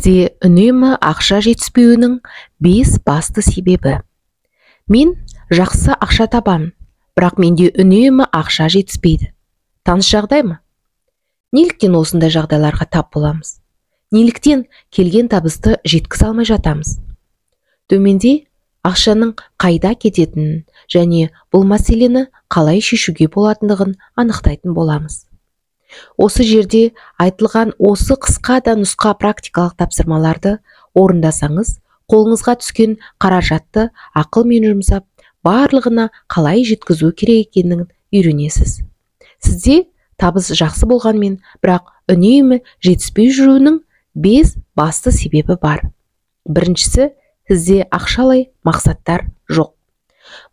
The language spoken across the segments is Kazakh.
Сізде үнемі ақша жетіспеуінің 5 басты себебі. Мен жақсы ақша табамын, бірақ менде үнемі ақша жетіспейді. Таныс жағдай ма? Неліктен осындай жағдайларға тап боламыз? Неліктен келген табысты жеткізе алмай жатамыз? Төменде ақшаның қайда кететінін және бұл мәселені қалай шешуге болатындығын анықтайтын боламыз. Осы жерде айтылған осы қысқа да нұсқа практикалық тапсырмаларды орындасаңыз, қолыңызға түскен қаражатты ақылмен жұмсап, барлығына қалай жеткізу керек екенін үйренесіз. Сізде табыс жақсы болғанмен, бірақ үнемі жетіспей жүруінің 5 басты себебі бар. Біріншісі, сізде ақшалай мақсаттар жоқ.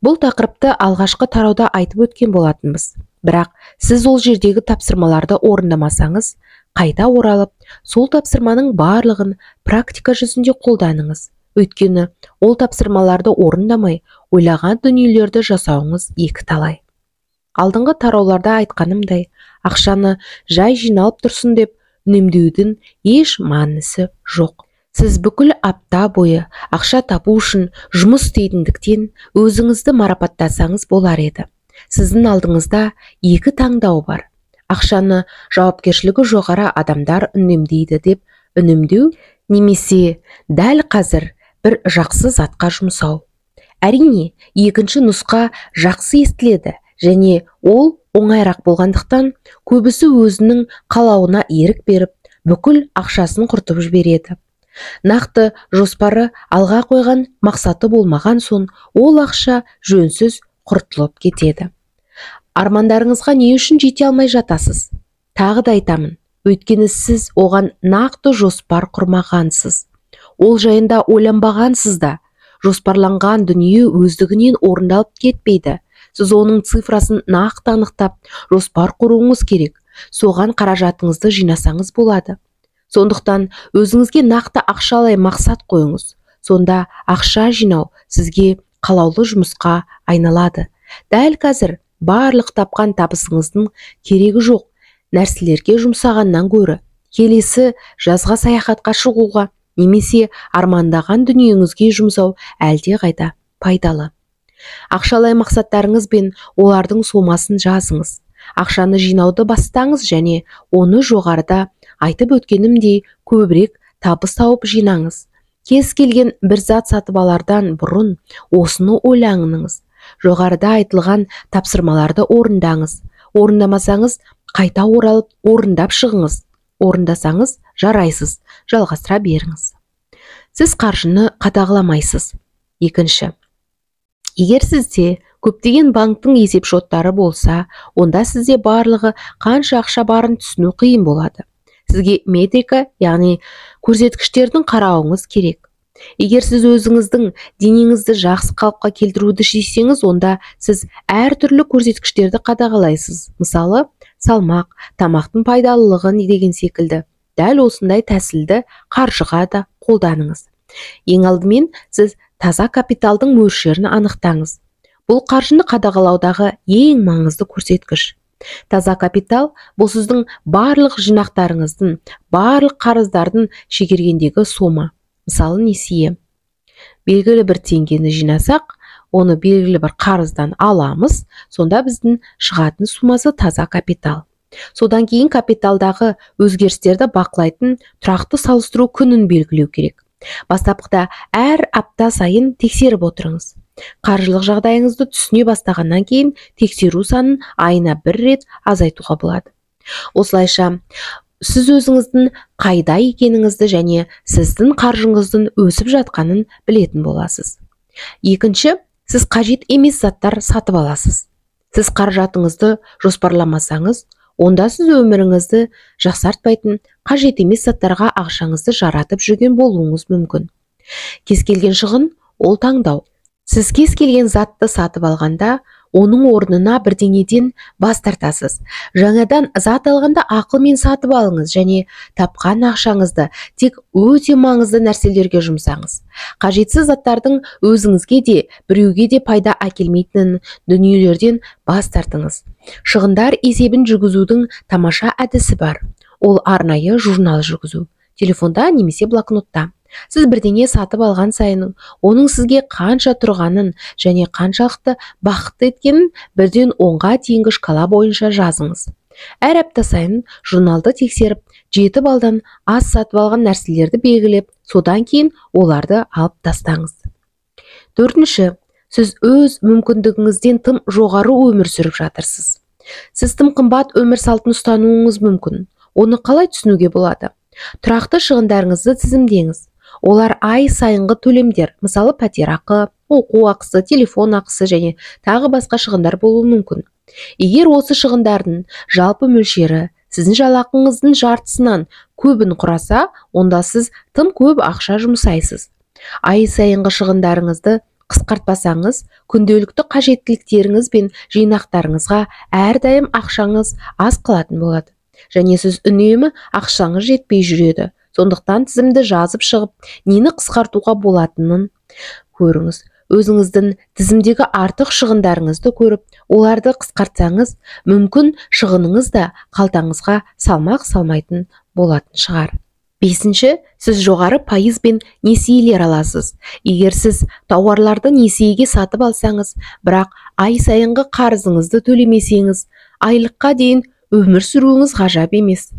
Бұл тақырыпты алғашқы тарауда айтып өткен болатынбыз. Бірақ сіз ол жердегі тапсырмаларды орындамасаңыз, қайта оралып, сол тапсырманың барлығын практика жүзінде қолданыңыз. Өйткені ол тапсырмаларды орындамай, ойлаған дүниелерді жасауыңыз екі талай. Алдыңғы тарауларда айтқанымдай, ақшаны жай жиналып тұрсын деп үнемдеудің еш маңызы жоқ. Сіз бүкіл апта бойы ақша табу үшін жұмыс істейтіндіктен өзіңізді марапаттасаңыз болар еді. Сіздің алдыңызда екі таңдау бар. Ақшаны жауапкершілігі жоғары адамдар үнемдейді деп үнемдеу, немесе дәл қазір бір жақсы затқа жұмсау. Әрине, екінші нұсқа жақсы естіледі және ол оңайырақ болғандықтан көбісі өзінің қалауына ерік беріп, бүкіл ақшасын құртып жібереді. Нақты жоспары алға қойған мақсаты болмаған соң, ол ақша жөнсіз құртылып кетеді. Армандарыңызға не үшін жете алмай жатасыз? Тағы да айтамын, өйткені сіз оған нақты жоспар құрмағансыз. Ол жайында ойланбағансыз да. Жоспарланған дүние өздігінен орындалып кетпейді. Сіз оның цифрасын нақты анықтап, жоспар құруыңыз керек. Соған қаражатыңызды жинасаңыз болады. Сондықтан өзіңізге нақты ақшалай мақсат қойыңыз. Сонда ақша жинау сізге қалаулы жұмысқа айналады. Дәл қазір барлық тапқан табысыңыздың керегі жоқ нәрселерге жұмсағаннан гөрі, келесі жазға саяхатқа шығуға немесе армандаған дүниеңізге жұмсау әлде қайда пайдалы. Ақшалай мақсаттарыңыз бен олардың сомасын жазыңыз. Ақшаны жинауды бастаңыз және оны жоғарыда айтып өткенімдей көбірек табыс тауып жинаңыз. Кез келген бір зат сатып алардан бұрын осыны ойлаңыз. Жоғарыда айтылған тапсырмаларды орындаңыз. Орындамасаңыз, қайта оралып орындап шығыңыз. Орындасаңыз, жарайсыз, жалғастыра беріңіз. Сіз қаржыны қадағаламайсыз. Екінші, егер сізде көптеген банктың есеп шоттары болса, онда сізде барлығы қанша ақша барын түсіну қиын болады. Сізге метрика, яғни көрсеткіштердің қарауыңыз керек. Егер сіз өзіңіздің денеңізді жақсы қалыпқа келтіруді шешсеңіз, онда сіз әртүрлі көрсеткіштерді қадағалайсыз. Мысалы, салмақ, тамақтың пайдалылығын деген секілді. Дәл осындай тәсілді қаржыға да қолданыңыз. Ең алдымен сіз таза капиталдың мөлшерін анықтаңыз. Бұл қаржыны қадағалаудағы ең маңызды көрсеткіш. Таза капитал бұл сіздің барлық жинақтарыңыздың, барлық қарыздардың шегергендегі сома. Мысалы, несие. Белгілі бір теңгені жинасақ, оны белгілі бір қарыздан аламыз, сонда біздің шығатын сумасы таза капитал. Содан кейін капиталдағы өзгерістерді бақылайтын тұрақты салыстыру күнін белгілеу керек. Бастапқыда әр апта сайын тексеріп отырыңыз. Қаржылық жағдайыңызды түсіне бастағаннан кейін тексеру санын айына бір рет азайтуға болады. Осылайша, сіз өзіңіздің қайда екеніңізді және сіздің қаржыңыздың өсіп жатқанын білетін боласыз. Екінші, сіз қажет емес заттар сатып аласыз. Сіз қаражатыңызды жоспарламасаңыз, онда сіз өміріңізді жақсартпайтын қажет емес заттарға ақшаңызды жаратып жүрген болуыңыз мүмкін. Кез келген шығын ол таңдау. Сіз кез келген затты сатып алғанда, оның орнына бірдеңеден бас тартасыз. Жаңадан зат алғанда ақылмен сатып алыңыз және тапқан ақшаңызды тек өте маңызды нәрселерге жұмсаңыз. Қажетсіз заттардың өзіңізге де, біреуге де пайда әкелмейтін дүниелерден бас тартыңыз. Шығындар есебін жүргізудің тамаша әдісі бар. Ол арнайы журнал жүргізу. телефонда немесе блокнотта. Сіз бірдеңе сатып алған сайын оның сізге қанша тұрғанын және қаншалықты бақытты еткенін 1-ден 10-ға дейінгі шкала бойынша жазыңыз. Әр апта сайын журналды тексеріп, 7 балдан аз сатып алған нәрселерді белгілеп, содан кейін оларды алып тастаңыз. 4-ші, сіз өз мүмкіндігіңізден тым жоғары өмір сүріп жатырсыз. Сіз тым қымбат өмір салтын ұстануыңыз мүмкін. Оны қалай түсінуге болады? Тұрақты шығындарыңызды тізімдеңіз. Олар ай сайынғы төлемдер, мысалы пәтерақы, оқу ақысы, телефон ақысы және тағы басқа шығындар болуы мүмкін. Егер осы шығындардың жалпы мөлшері сіздің жалақыңыздың жартысынан көбін құраса, онда сіз тым көп ақша жұмсайсыз. Ай сайынғы шығындарыңызды қысқартпасаңыз, күнделікті қажеттіліктеріңіз бен жинақтарыңызға әрдайым ақшаңыз аз қалатын болады. Және сіз үнемі ақшаңыз жетпей жүреді. Сондықтан тізімді жазып шығып, нені қысқартуға болатынын көріңіз. Өзіңіздің тізімдегі артық шығындарыңызды көріп, оларды қысқартсаңыз, мүмкін шығыныңыз да қалтаңызға салмақ салмайтын болатын шығар. 5-ші, сіз жоғары пайызбен несиелер аласыз. Егер сіз тауарларды несиеге сатып алсаңыз, бірақ ай сайынғы қарызыңызды төлемесеңіз, айлыққа дейін өмір сүруіңіз ғажап емес.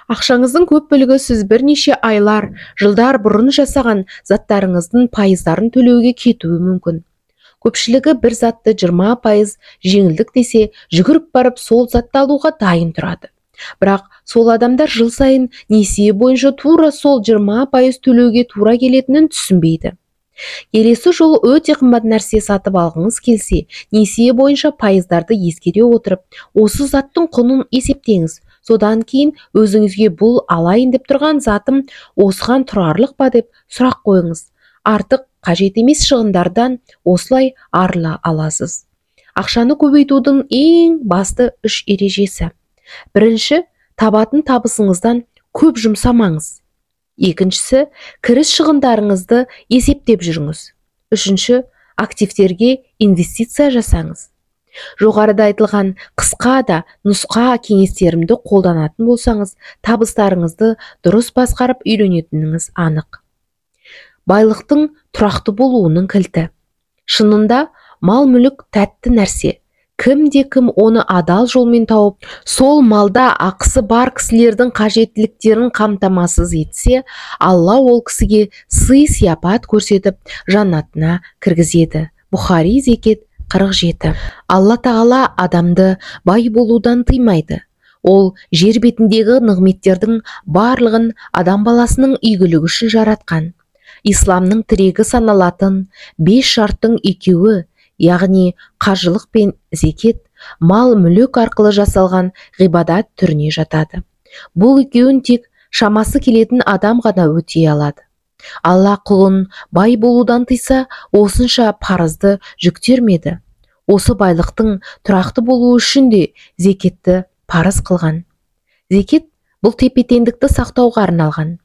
Ақшаңыздың көп бөлігі сіз бірнеше айлар, жылдар бұрын жасаған заттарыңыздың пайыздарын төлеуге кетуі мүмкін. Көпшілігі бір затты 20% жеңілдік десе, жүгіріп барып сол затты алуға дайын тұрады. Бірақ сол адамдар жыл сайын несие бойынша тура сол 20% төлеуге тура келетінін түсінбейді. Келесі жолы өте қымбат нәрсе сатып алғыңыз келсе, несие бойынша пайыздарды ескере отырып, осы заттың құнын есептеңіз. Содан кейін өзіңізге бұл алайын деп тұрған затым осыған тұрарлық па деп сұрақ қойыңыз. Артық қажет емес шығындардан осылай арыла аласыз. Ақшаны көбейтудің ең басты 3 ережесі. 1-ші, табатын табысыңыздан көп жұмсамаңыз. 2-ші, кіріс шығындарыңызды есептеп жүріңіз. 3-ші, активтерге инвестиция жасаңыз. Жоғарыда айтылған қысқа да нұсқа кеңестерімді қолданатын болсаңыз, табыстарыңызды дұрыс басқарып үйренетініңіз анық. Байлықтың тұрақты болуының кілті. Шынында мал-мүлік тәтті нәрсе. Кім оны адал жолмен тауып, сол малда ақысы бар кісілердің қажеттіліктерін қамтамасыз етсе, Алла ол кісіге сый-сияпат көрсетіп, жаннатына кіргізеді. Бұхари Зекет 47. Алла тағала адамды бай болудан тыймайды. Ол жер бетіндегі нығметтердің барлығын адам баласының игілігі үшін жаратқан. Исламның тірегі саналатын 5 шарттың 2-і, яғни қажылық пен зекет, мал-мүлік арқылы жасалған ғибадат түріне жатады. Бұл екеуін тек шамасы келетін адам ғана өтей алады. Алла құлын бай болудан тыйса, осынша парызды жүктермеді. Осы байлықтың тұрақты болуы үшін де зекетті парыз қылған. Зекет бұл тепе-теңдікті сақтауға арналған.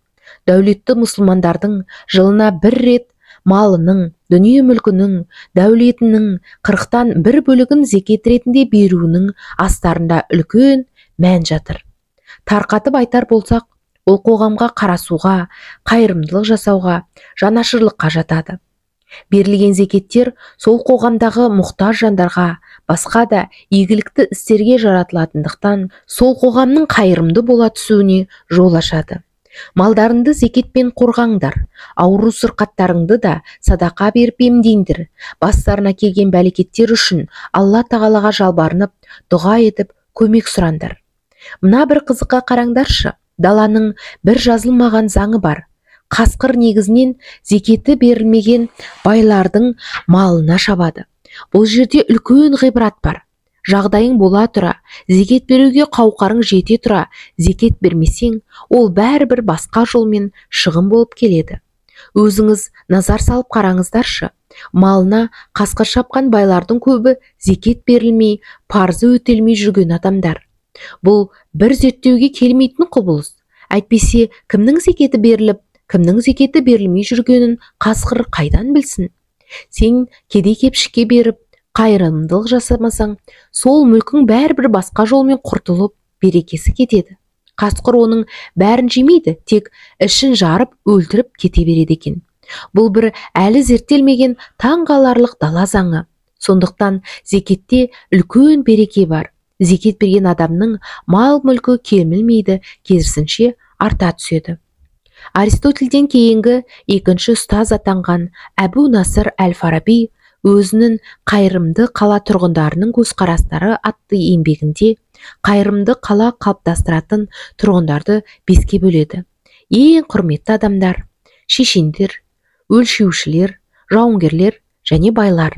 Дәулетті мұсылмандардың жылына 1 рет малының, дүние мүлкінің, дәулетінің 40-тан 1 бөлігін зекет ретінде беруінің астарында үлкен мән жатыр. Тарқатып айтар болсақ, ол қоғамға қарасуға, қайырымдылық жасауға, жанашырлыққа жатады. Берілген зекеттер сол қоғамдағы мұқтаж жандарға, басқа да игілікті істерге жаратылатындықтан, сол қоғамның қайырымды бола түсуіне жол ашады. Малдарыңды зекетпен қорғаңдар, ауру сырқаттарыңды да садақа беріп емдеңдер. Бастарына келген бәлекеттер үшін Алла тағалаға жалбарынып, дұға етіп, көмек сұраңдар. Мына бір қызыққа қараңдаршы, даланың бір жазылмаған заңы бар. Қасқыр негізінен зекеті берілмеген байлардың малына шабады. Бұл жерде үлкен ғибрат бар. Жағдайың бола тұра, зекет беруге қауқарың жете тұра, зекет бермесең, ол бәрібір басқа жолмен шығын болып келеді. Өзіңіз назар салып қараңыздаршы, малына қасқыр шапқан байлардың көбі зекет берілмей, парызы өтелмей жүрген адамдар. Бұл бір зерттеуге келмейтін құбылыс. Әйтпесе, кімнің зекеті беріліп, кімнің зекеті берілмей жүргенін қасқыр қайдан білсін? Сен кедей-кепшікке беріп, қайырымдылық жасамасаң, сол мүлкің бәрібір басқа жолмен құртылып, берекесі кетеді. Қасқыр оның бәрін жемейді, тек ішін жарып өлтіріп кете береді екен. Бұл бір әлі зерттелмеген таңғаларлық дала заңы. Сондықтан зекетте үлкен береке бар. Зекет берген адамның мал-мүлкі кемілмейді, керісінше арта түседі. Аристотельден кейінгі екінші ұстаз атанған Әбу Насыр әл-Фараби өзінің «Қайырымды қала тұрғындарының көзқарастары» атты еңбегінде қайырымды қала қалыптастыратын тұрғындарды беске бөледі. Ең құрметті адамдар: шешендер, өлшеушілер, жауынгерлер және байлар.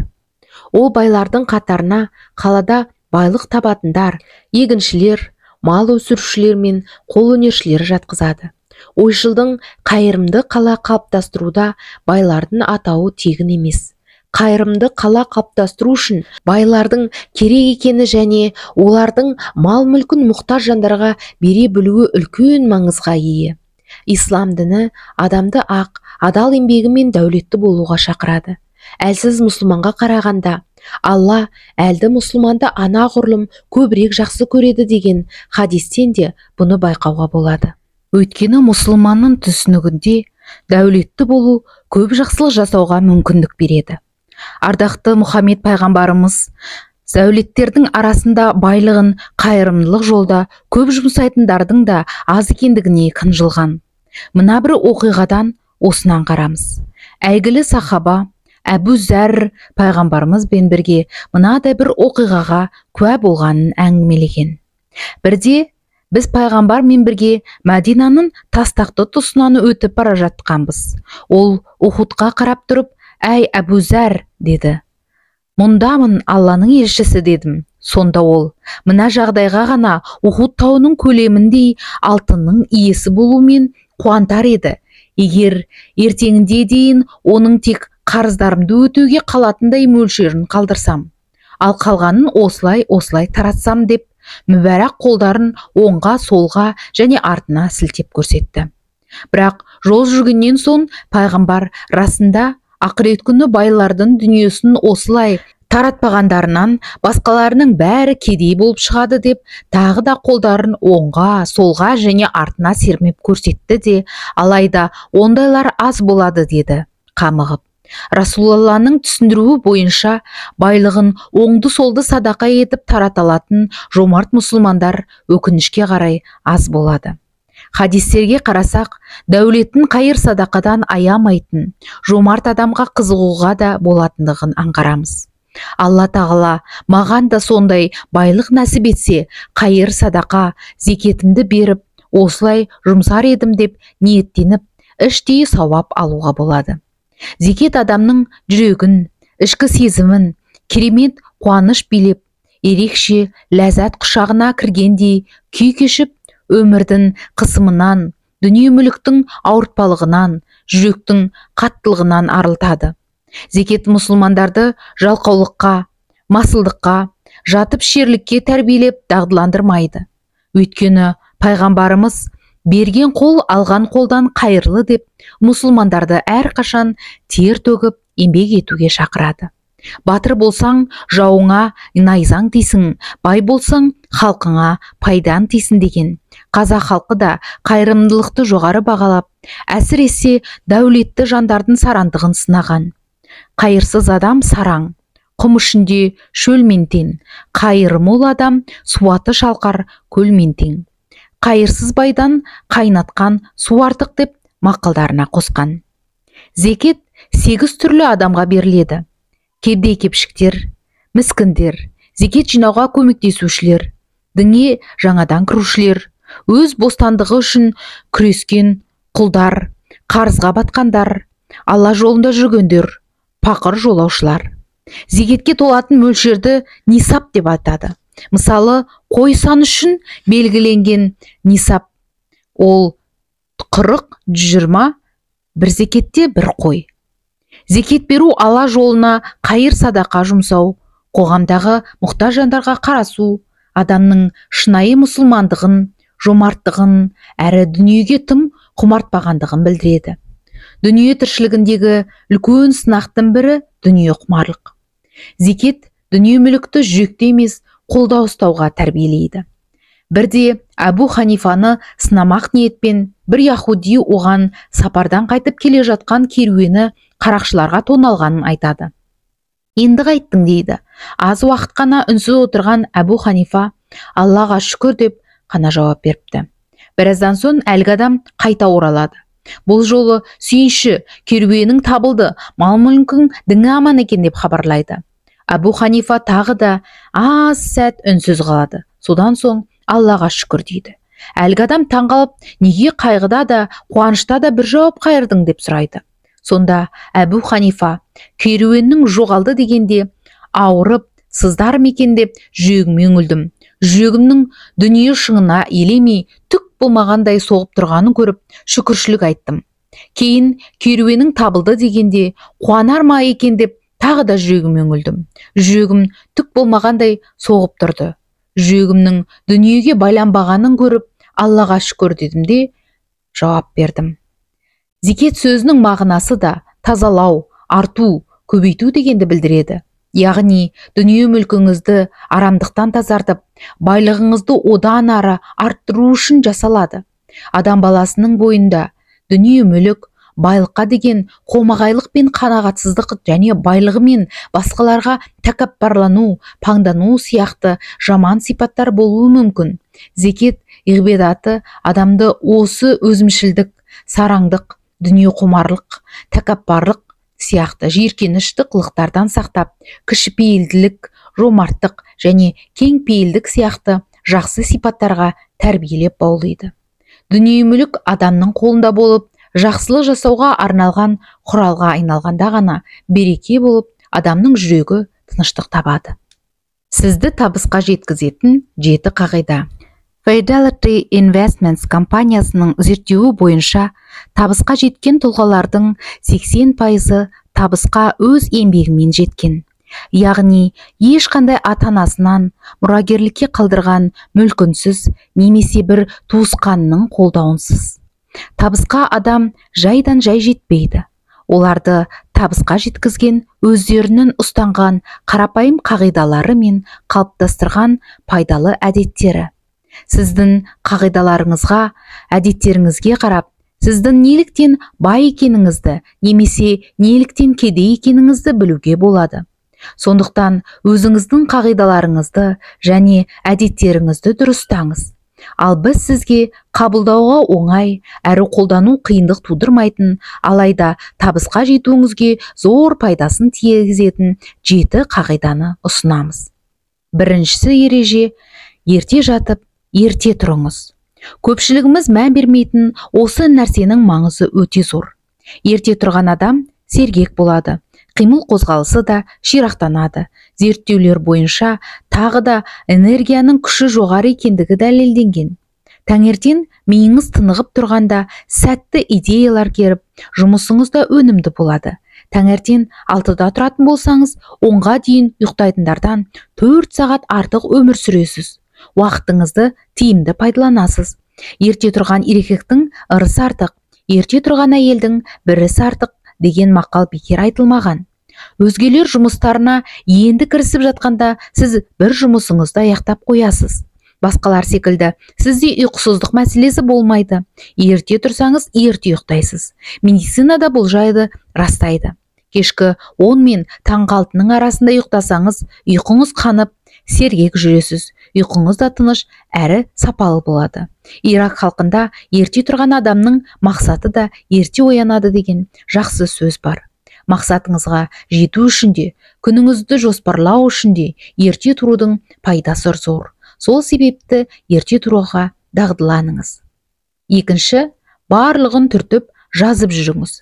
Ол байлардың қатарына қалада байлық табатындар, егіншілер, мал өсірушілер мен қолөнершілер жатқызады. Ойшылдың қайырымды қала қалыптастыруда байлардың атауы тегін емес. Қайырымды қала қалыптастыру үшін байлардың керек екені және олардың мал-мүлкін мұқтаж жандарға бере білуі үлкен маңызға ие. Ислам діні адамды ақ, адал еңбегімен дәулетті болуға шақырады. Әлсіз мұсылманға қарағанда Алла әлді мұсылманды анағұрлым көбірек жақсы көреді деген хадистен де бұны байқауға болады. Өйткені мұсылманның түсінігінде дәулетті болу көп жақсылық жасауға мүмкіндік береді. Ардақты Мұхаммед пайғамбарымыз дәулеттердің арасында байлығын қайырымдылық жолда көп жұмсайтындардың да аз екендігіне қынжылған. Мына бір оқиғадан осынан қарамыз. Әйгілі сахаба Әбу Зәр пайғамбарымызбен бірге мынадай бір оқиғаға куә болғанын әңгімелеген. Бірде біз пайғамбармен бірге Мәдинаның тастақты тұсынан өтіп бара жатқанбыз. Ол Ухудқа қарап тұрып: «Әй Әбу Зәр», деді. «Мұндамын, Алланың елшісі», дедім. Сонда ол: «Мына жағдайға ғана Ухуд тауының көлеміндей алтынның иесі болумен қуантар еді. Егер ертеңінде дейін оның тек қарыздарымды өтеуге қалатындай мөлшерін қалдырсам, ал қалғанын осылай таратсам», деп мүбәрак қолдарын оңға, солға және артына сілтеп көрсетті. Бірақ жол жүргеннен соң пайғамбар расында ақырет күні байлардың дүниесін осылай таратпағандарынан басқаларының бәрі кедей болып шығады деп тағы да қолдарын оңға, солға және артына сермеп көрсетті де, алайда ондайлар аз болады, деді қамығып. Расулалланың түсіндіруі бойынша байлығын оңды-солды садақа етіп тарата алатын жомарт мұсылмандар өкінішке қарай аз болады. Хадистерге қарасақ, дәулетін қайыр садақадан аямайтын жомарт адамға қызығуға да болатындығын аңғарамыз. Алла тағала маған да сондай байлық нәсіп етсе, қайыр садақа, зекетімді беріп, осылай жұмсар едім деп ниеттеніп, іштей сауап алуға болады. Зекет адамның жүрегін, ішкі сезімін керемет қуаныш билеп, ерекше ләззат құшағына кіргендей күй кешіп, өмірдің қысымынан, дүние мүліктің ауыртпалығынан, жүректің қаттылығынан арылтады. Зекет мұсылмандарды жалқаулыққа, масылдыққа, жатып шерлікке тәрбиелеп дағдыландырмайды. Өйткені пайғамбарымыз берген қол алған қолдан қайырлы деп мұсылмандарды әрқашан тер төгіп еңбек етуге шақырады. Батыр болсаң жауыңа найзаң тисің, бай болсаң халқыңа пайдаң тисін деген. Қазақ халқы да қайырымдылықты жоғары бағалап, әсіресе дәулетті жандардың сарандығын сынаған. Қайырсыз адам сараң, құм ішінде шөлмен тең, қайыры мол адам суаты шалқар көлмен тең. Қайырсыз байдан қайнатқан су артық деп мақалдарына қосқан. Зекет 8 түрлі адамға беріледі. Кедей-кепшіктер, міскіндер, зекет жинауға көмектесушілер, дінге жаңадан кірушілер, өз бостандығы үшін күрескен құлдар, қарызға батқандар, Алла жолында жүргендер, пақыр жолаушылар. Зекетке толатын мөлшерді нисап деп атады. Мысалы, қой саны үшін белгіленген нисап ол 40-120, бір зекетте бір қой. Зекет беру Алла жолына қайыр садақа жұмсау, қоғамдағы мұқтаж жандарға қарасу, адамның шынайы мұсылмандығын, жомарттығын әрі дүниеге тым құмартпағандығын білдіреді. Дүние тіршілігіндегі үлкен сынақтың бірі дүние құмарлық. Зекет дүние мүлікті жүректе емес, қолда ұстауға тәрбиелейді. Бірде Әбу Ханифаны сынамақ ниетпен бір яхуди оған сапардан қайтып келе жатқан керуені қарақшыларға тоналғанын айтады. Енді қайттың дейді. Аз уақыт қана үнсіз отырған Әбу Ханифа Аллаға шүкір деп қана жауап беріпті. Біраздан соң әлгі адам қайта оралады. Бұл жолы сүйінші, керуенің табылды, мал-мүлкің діңі аман екен деп хабарлайды. Әбу Ханифа тағы да аз сәт үнсіз қалады. Содан соң Аллаға шүкір дейді. Әлгі адам таңғалып, неге қайғыда да, қуанышта да бір жауап қайырдың деп сұрайды. Сонда Әбу Ханифа керуеннің жоғалды дегенде ауырып, сыздар екен деп жүрегіме үңілдім. Жүрегімнің дүние шыңына елемей түк болмағандай соғып тұрғанын көріп шүкіршілік айттым. Кейін керуенің табылды дегенде қуанар ма екен деп тағы да жүрегіме үңілдім. Жүрегім түк болмағандай соғып тұрды. Жүрегімнің дүниеге байланбағанын көріп Аллаға шүкір дедім де жауап бердім. Зекет сөзінің мағынасы да тазалау, арту, көбейту дегенді білдіреді. Яғни дүние мүлкіңізді арамдықтан тазартып, байлығыңызды одан ары арттыру үшін жасалады. Адам баласының бойында дүние мүлік, байлыққа деген қомағайлық пен қанағатсыздық және байлығы мен басқаларға тәкаппарлану, паңдану сияқты жаман сипаттар болуы мүмкін. Зекет ғибадаты адамды осы өзімшілдік, сараңдық, дүние құмарлық, тәкаппарлық сияқты жиіркенішті қылықтардан сақтап, кішіпейілділік, жомарттық және кеңпейілдік сияқты жақсы сипаттарға тәрбиелеп баулиды. Дүние мүлік адамның қолында болып, жақсылық жасауға арналған құралға айналғанда ғана береке болып, адамның жүрегі тыныштық табады. Сізді табысқа жеткізетін 7 қағида. Fidelity Investments компаниясының зерттеуі бойынша табысқа жеткен тұлғалардың 80% табысқа өз еңбегімен жеткен. Яғни ешқандай ата-анасынан мұрагерлікке қалдырған мүлкінсіз немесе бір туысқанның қолдауынсыз. Табысқа адам жайдан жай жетпейді. Оларды табысқа жеткізген өздерінің ұстанған қарапайым қағидалары мен қалыптастырған пайдалы әдеттері. Сіздің қағидаларыңызға, әдеттеріңізге қарап, сіздің неліктен бай екеніңізді немесе неліктен кедей екеніңізді білуге болады. Сондықтан өзіңіздің қағидаларыңызды және әдеттеріңізді дұрыстаңыз. Ал біз сізге қабылдауға оңай, әрі қолдану қиындық тудырмайтын, алайда табысқа жетуіңізге зор пайдасын тигізетін 7 қағиданы ұсынамыз. Біріншісі ереже: ерте жатып, ерте тұрыңыз. Көпшілігіміз мән бермейтін осы нәрсенің маңызы өте зор. Ерте тұрған адам сергек болады, қимыл қозғалысы да ширақтанады. Зерттеулер бойынша тағы да энергияның күші жоғары екендігі дәлелденген. Таңертең миыңыз тынығып тұрғанда сәтті идеялар келіп, жұмысыңыз да өнімді болады. Таңертең 6-да тұратын болсаңыз, 10-ға дейін ұйықтайтындардан 4 сағат артық өмір сүресіз. Уақытыңызды тиімді пайдаланасыз. Ерте тұрған еркектің ырысы артық, ерте тұрған әйелдің бірісі артық деген мақал бекер айтылмаған. Өзгелер жұмыстарына енді кірісіп жатқанда сіз бір жұмысыңызды аяқтап қоясыз. Басқалар секілді сізде ұйқысыздық мәселесі болмайды. Ерте тұрсаңыз ерте ұйықтайсыз. Медицинада бұл жайды растайды. Кешкі 10 мен таңғы 6-ның арасында ұйықтасаңыз, ұйқыңыз қанып, сергек жүресіз. Ұйқыңыз да тыныш әрі сапалы болады. Ирак халқында ерте тұрған адамның мақсаты да ерте оянады деген жақсы сөз бар. Мақсатыңызға жету үшін де, күніңізді жоспарлау үшін де ерте тұрудың пайдасы зор. Сол себепті ерте тұруға дағдыланыңыз. Екінші, барлығын түртіп жазып жүріңіз.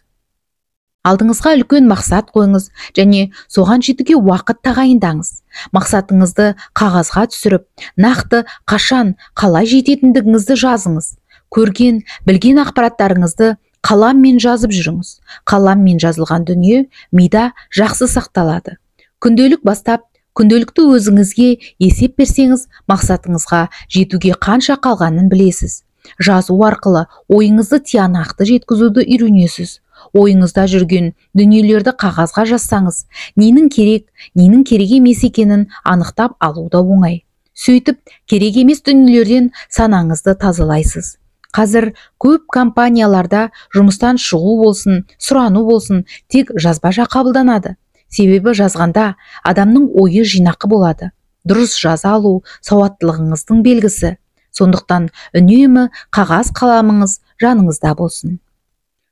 Алдыңызға үлкен мақсат қойыңыз және соған жетуге уақыт тағайындаңыз. Мақсатыңызды қағазға түсіріп, нақты қашан, қалай жететіндігіңізді жазыңыз. Көрген, білген ақпараттарыңызды қаламмен жазып жүріңіз. Қаламмен жазылған дүние мида жақсы сақталады. Күнделік бастап, күнделікті өзіңізге есеп берсеңіз, мақсатыңызға жетуге қанша қалғанын білесіз. Жазу арқылы ойыңызды тиянақты жеткізуді үйренесіз. Ойыңызда жүрген дүниелерді қағазға жазсаңыз, ненің керек, ненің керек емес екенін анықтап алу да оңай. сөйтіп керек емес дүниелерден санаңызды тазалайсыз. Қазір көп компанияларда жұмыстан шығу болсын, сұрану болсын, тек жазбаша қабылданады. Себебі жазғанда адамның ойы жинақы болады. Дұрыс жаза алу сауаттылығыңыздың белгісі. Сондықтан үнемі қағаз қаламыңыз жаныңызда болсын.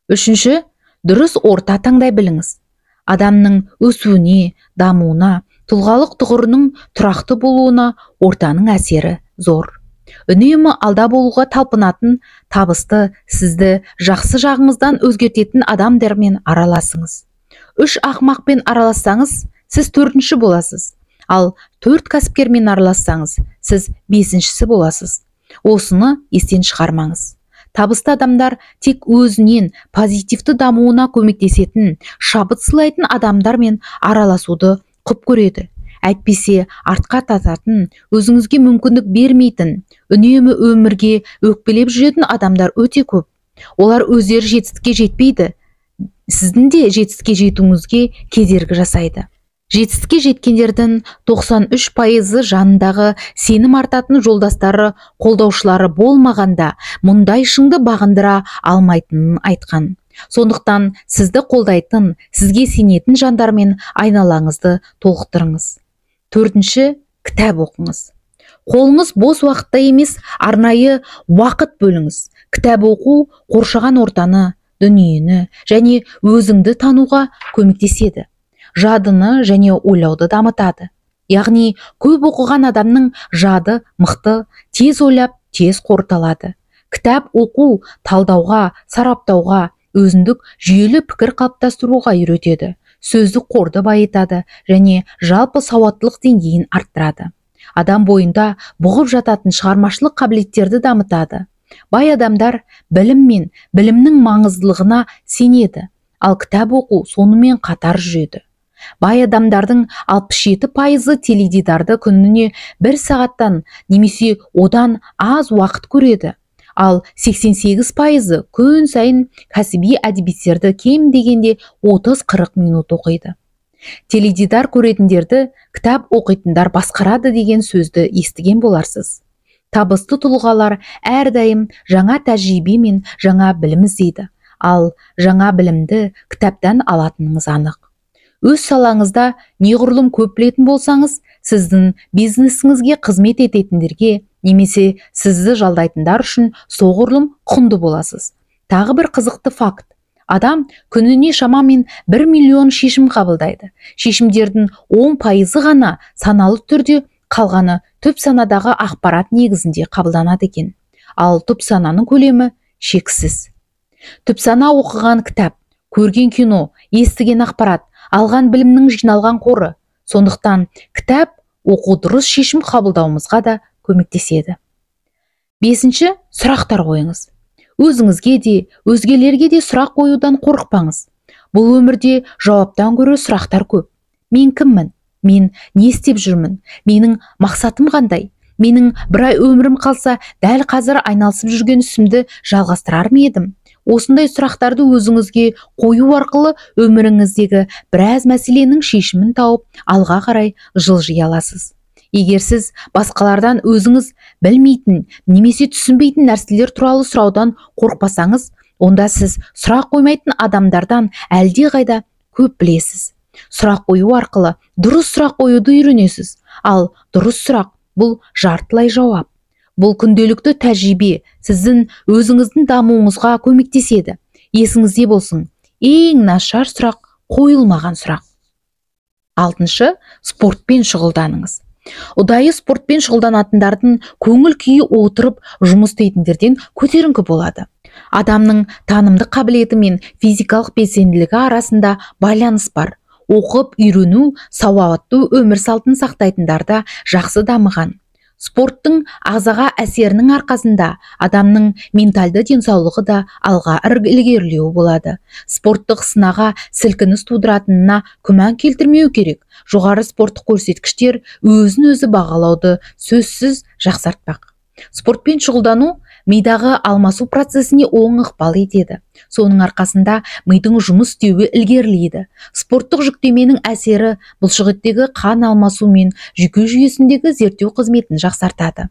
Үшінші, дұрыс орта таңдай біліңіз. Адамның өсуіне, дамуына, тұлғалық тұғырының тұрақты болуына ортаның әсері зор. Үнемі алда болуға талпынатын, табысты, сізді жақсы жағыңыздан өзгертетін адамдармен араласыңыз. 3 ақымақпен аралассаңыз, сіз 4-ші боласыз. Ал 4 кәсіпкермен аралассаңыз, сіз 5-шісі боласыз. Осыны естен шығармаңыз. Табысты адамдар тек өзінен позитивті дамуына көмектесетін, шабыт сыйлайтын адамдармен араласуды құп көреді. Әйтпесе артқа тататын, өзіңізге мүмкіндік бермейтін, үнемі өмірге өкпелеп жүретін адамдар өте көп. Олар өздері жетістікке жетпейді. Сіздің де жетістікке жетуіңізге кедергі жасайды. Жетістікке жеткендердің 93% жанындағы сенім артатын жолдастары, қолдаушылары болмағанда мұндай шыңды бағындыра алмайтынын айтқан. Сондықтан сізді қолдайтын, сізге сенетін жандармен айналаңызды толықтырыңыз. 4-ші, кітап оқыңыз. Қолыңыз бос уақытта емес, арнайы уақыт бөліңіз. Кітап оқу қоршаған ортаны, дүниені және өзіңді тануға көмектеседі. Жадыны және ойлауды дамытады. Яғни көп оқыған адамның жады мықты, тез ойлап, тез қорыталады. Кітап оқу талдауға, сараптауға, өзіндік жүйелі пікір қалыптастыруға үйретеді. Сөздік қорды байытады және жалпы сауаттылық деңгейін арттырады. Адам бойында бұғып жататын шығармашылық қабілеттерді дамытады. Бай адамдар білім мен білімнің маңыздылығына сенеді, ал кітап оқу сонымен қатар жүреді. Бай адамдардың 67% теледидарды күніне 1 сағаттан немесе одан аз уақыт көреді. Ал 88% күн сайын кәсіби әдебиеттерді кем дегенде 30-40 минут оқиды. Теледидар көретіндерді кітап оқитындар басқарады деген сөзді естіген боларсыз. Табысты тұлғалар әрдайым жаңа тәжірибе мен жаңа білім іздейді. Ал жаңа білімді кітаптан алатыныңыз анық. Өз салаңызда неғұрлым көп білетін болсаңыз, сіздің бизнесіңізге қызмет ететіндерге немесе сізді жалдайтындар үшін соғұрлым құнды боласыз. Тағы бір қызықты факт. Адам күніне шамамен 1 миллион шешім қабылдайды. Шешімдердің 10% ғана саналы түрде, қалғаны түп санадағы ақпарат негізінде қабылданады екен. Ал түп сананың көлемі шексіз. Түп сана оқыған кітап, көрген кино, естіген ақпарат, алған білімнің жиналған қоры. Сондықтан кітап оқу дұрыс шешім қабылдауымызға да көмектеседі. 5-ші, сұрақтар қойыңыз. Өзіңізге де, өзгелерге де сұрақ қоюдан қорықпаңыз. Бұл өмірде жауаптан гөрі сұрақтар көп. Мен кіммін? Мен не істеп жүрмін? Менің мақсатым қандай? Менің бір ай өмірім қалса, дәл қазір айналысып жүрген ісімді жалғастырар ма едім? Осындай сұрақтарды өзіңізге қою арқылы өміріңіздегі біраз мәселенің шешімін тауып, алға қарай жылжи аласыз. Егер сіз басқалардан өзіңіз білмейтін немесе түсінбейтін нәрселер туралы сұраудан қорықпасаңыз, онда сіз сұрақ қоймайтын адамдардан әлде қайда көп білесіз. Сұрақ қою арқылы дұрыс сұрақ қоюды үйренесіз. Ал дұрыс сұрақ бұл жартылай жауап. Бұл күнделікті тәжірибе сіздің өзіңіздің дамуыңызға көмектеседі. Есіңізде болсын, ең нашар сұрақ қойылмаған сұрақ. 6-шы, спортпен шұғылданыңыз. Ұдайы спортпен шұғылданатындардың көңіл күйі отырып жұмыс істейтіндерден көтеріңкі болады. Адамның танымдық қабілеті мен физикалық белсенділігі арасында байланыс бар. Оқып, үйрену, сауатты өмір салтын сақтайтындарда жақсы дамыған. Спорттың ағзаға әсерінің арқасында адамның менталды денсаулығы да алға ілгерілеуі болады. Спорттық сынаға сілкініс тудыратынына күмән келтірмеу керек. Жоғары спорттық көрсеткіштер өзін-өзі бағалауды сөзсіз жақсартпақ. Спортпен шұғылдану мидағы алмасу процесіне оң ықпал етеді. Соның арқасында мидың жұмыс істеуі ілгерілейді. Спорттық жүктеменің әсері бұлшықеттегі қан алмасу мен жүйке жүйесіндегі зерттеу қызметін жақсартады.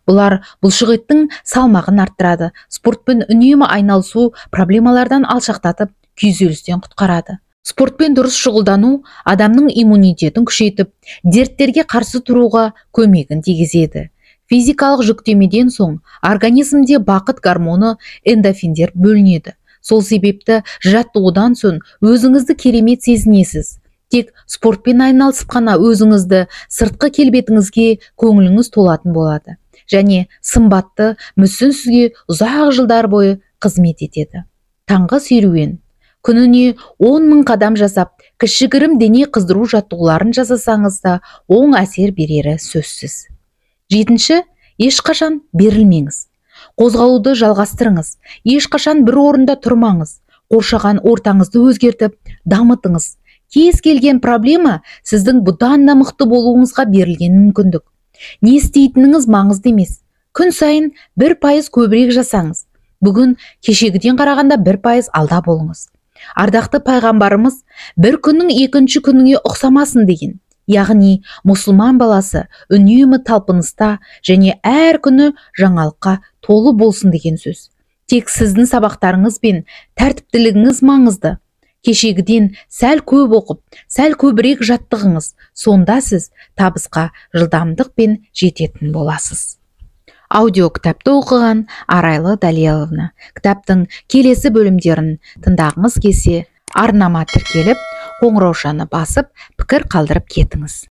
Бұлар бұлшықеттің салмағын арттырады. Спортпен үнемі айналысу проблемалардан алшақтатып, күйзелістен құтқарады. Спортпен дұрыс шұғылдану адамның иммунитетін күшейтіп, дерттерге қарсы тұруға көмегін тигізеді. Физикалық жүктемеден соң организмде бақыт гормоны эндорфиндер бөлінеді. Сол себепті жаттығудан соң өзіңізді керемет сезінесіз. Тек спортпен айналысып қана өзіңізді сыртқы келбетіңізге көңіліңіз толатын болады. Және сымбатты мүсін сізге ұзақ жылдар бойы қызмет етеді. Таңғы серуен. Күніне 10.000 қадам жасап, кішігірім дене қыздыру жаттығуларын жасасаңыз да оң әсер берері сөзсіз. 7. Ешқашан берілмеңіз. Қозғалуды жалғастырыңыз. Ешқашан бір орында тұрмаңыз. Қоршаған ортаңызды өзгертіп, дамытыңыз. Кез келген проблема сіздің бұдан да мықты болуыңызға берілген мүмкіндік. Не істейтініңіз маңызды емес. Күн сайын 1% көбірек жасаңыз. Бүгін кешегіден қарағанда 1% алда болыңыз. Ардақты пайғамбарымыз бір күннің екінші күніңе ұқсамасын деген. Яғни мұсылман баласы үнемі талпыныста және әр күні жаңалыққа толы болсын деген сөз. Тек сіздің сабақтарыңыз бен тәртіптілігіңіз маңызды. Кешегіден сәл көп оқып, сәл көбірек жаттығыңыз. Сонда сіз табысқа жылдамдықпен жететін боласыз. Аудио кітапты оқыған Арайлы Далияловна. Кітаптың келесі бөлімдерін тыңдағыңыз келсе, арнама тіркеліп, қоңыраушаны басып, пікір қалдырып кетіңіз.